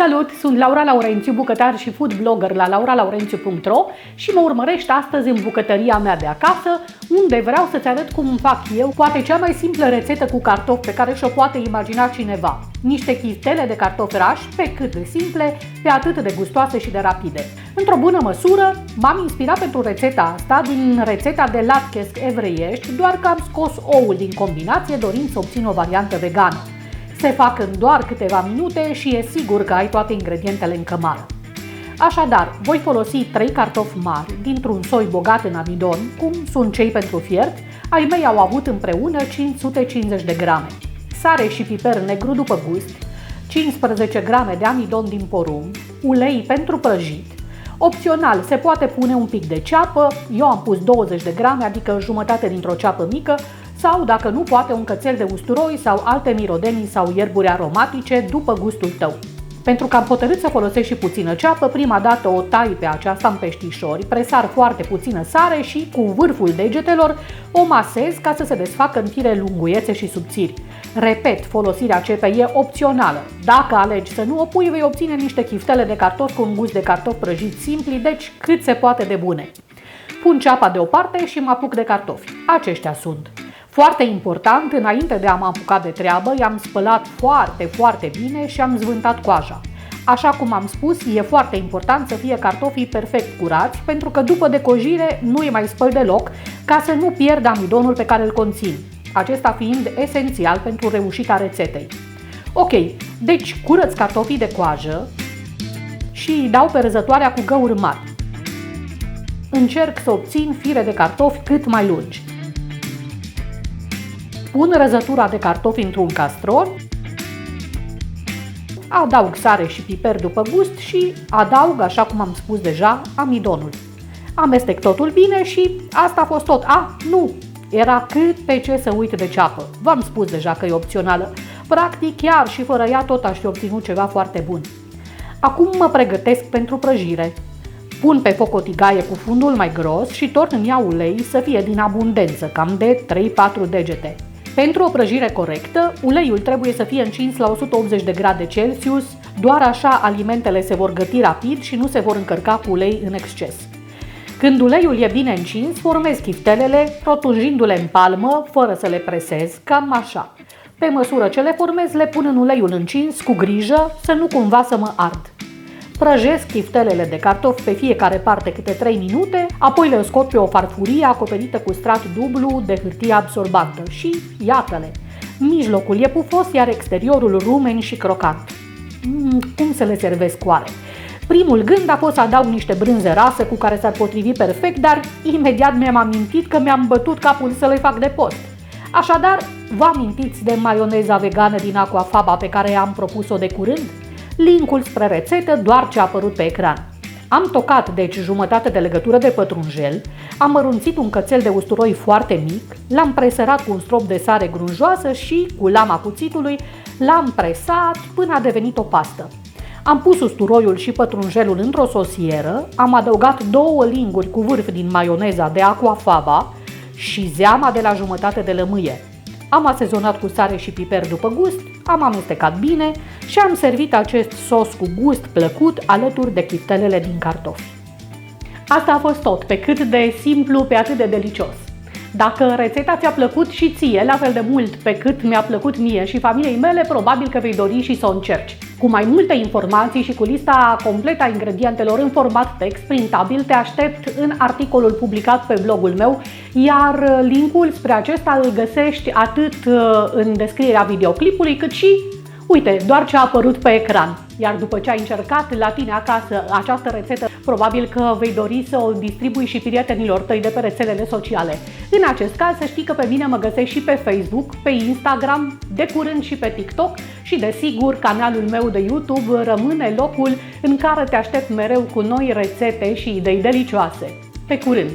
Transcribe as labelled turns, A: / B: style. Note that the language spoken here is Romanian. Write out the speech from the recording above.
A: Salut, sunt Laura Laurențiu, bucătar și food blogger la lauralaurențiu.ro și mă urmărești astăzi în bucătăria mea de acasă, unde vreau să-ți arăt cum fac eu poate cea mai simplă rețetă cu cartofi pe care și-o poate imagina cineva. Niște chiftele de cartofi rași, pe cât de simple, pe atât de gustoase și de rapide. Într-o bună măsură, m-am inspirat pentru rețeta asta din rețeta de latkes evreiești, doar că am scos oul din combinație dorind să obțin o variantă vegană. Se fac în doar câteva minute și e sigur că ai toate ingredientele în cămară. Așadar, voi folosi 3 cartofi mari dintr-un soi bogat în amidon, cum sunt cei pentru fiert. Ai mei au avut împreună 550 de grame. Sare și piper negru după gust, 15 grame de amidon din porumb, ulei pentru prăjit. Opțional, se poate pune un pic de ceapă, eu am pus 20 de grame, adică jumătate dintr-o ceapă mică, sau, dacă nu, poate un cățel de usturoi sau alte mirodenii sau ierburi aromatice după gustul tău. Pentru că am hotărât să folosesc și puțină ceapă, prima dată o tai pe aceasta în peștișori, presar foarte puțină sare și cu vârful degetelor o masez ca să se desfacă în fire lunguiețe și subțiri. Repet, folosirea cepei e opțională. Dacă alegi să nu o pui, vei obține niște chiftele de cartofi cu un gust de cartofi prăjiți simpli, deci cât se poate de bune. Pun ceapa deoparte și mă apuc de cartofi. Aceștia sunt. Foarte important, înainte de a mă apuca de treabă, i-am spălat foarte bine și am zvântat coaja. Așa cum am spus, e foarte important să fie cartofii perfect curați, pentru că după decojire nu îi mai spăl deloc, ca să nu pierd amidonul pe care îl conțin, acesta fiind esențial pentru reușita rețetei. Ok, deci curăț cartofii de coajă și îi dau pe răzătoarea cu găuri mari. Încerc să obțin fire de cartofi cât mai lungi. Pun răzătura de cartofi într-un castron, adaug sare și piper după gust și adaug, așa cum am spus deja, amidonul. Amestec totul bine și asta a fost tot. Nu! Era cât pe ce să uit de ceapă. V-am spus deja că e opțională. Practic, chiar și fără ea tot aș fi obținut ceva foarte bun. Acum mă pregătesc pentru prăjire. Pun pe foc o tigaie cu fundul mai gros și torn în ea ulei să fie din abundență, cam de 3-4 degete. Pentru o prăjire corectă, uleiul trebuie să fie încins la 180 de grade Celsius, doar așa alimentele se vor găti rapid și nu se vor încărca cu ulei în exces. Când uleiul e bine încins, formez chiftelele, rotunjindu-le în palmă, fără să le presez, cam așa. Pe măsură ce le formez, le pun în uleiul încins, cu grijă să nu cumva să mă ard. Prăjesc chiftelele de cartofi pe fiecare parte câte 3 minute, apoi le scot pe o farfurie acoperită cu strat dublu de hârtie absorbantă și iată-le! Mijlocul e pufos, iar exteriorul rumen și crocant. Cum să le servesc oare? Primul gând a fost să adaug niște brânze rase cu care s-ar potrivi perfect, dar imediat mi-am amintit că mi-am bătut capul să le fac de post. Așadar, vă amintiți de maioneza vegană din Aquafaba pe care am propus-o de curând? Linkul spre rețetă doar ce a apărut pe ecran. Am tocat, deci, jumătate de legătură de pătrunjel, am mărunțit un cățel de usturoi foarte mic, l-am presărat cu un strop de sare grunjoasă și, cu lama cuțitului, l-am presat până a devenit o pastă. Am pus usturoiul și pătrunjelul într-o sosieră, am adăugat 2 linguri cu vârf din maioneza de Aquafaba și zeama de la jumătate de lămâie. Am asezonat cu sare și piper după gust, am amestecat bine și am servit acest sos cu gust plăcut alături de chiftelele din cartofi. Asta a fost tot, pe cât de simplu, pe atât de delicios. Dacă rețeta ți-a plăcut și ție la fel de mult pe cât mi-a plăcut mie și familiei mele, probabil că vei dori și să o încerci. Cu mai multe informații și cu lista completă a ingredientelor în format text printabil, te aștept în articolul publicat pe blogul meu, iar linkul spre acesta îl găsești atât în descrierea videoclipului, cât și, uite, doar ce a apărut pe ecran. Iar după ce ai încercat la tine acasă această rețetă, probabil că vei dori să o distribui și prietenilor tăi de pe rețelele sociale. În acest caz, să știi că pe mine mă găsești și pe Facebook, pe Instagram, de curând și pe TikTok și, desigur, canalul meu de YouTube rămâne locul în care te aștept mereu cu noi rețete și idei delicioase. Pe curând!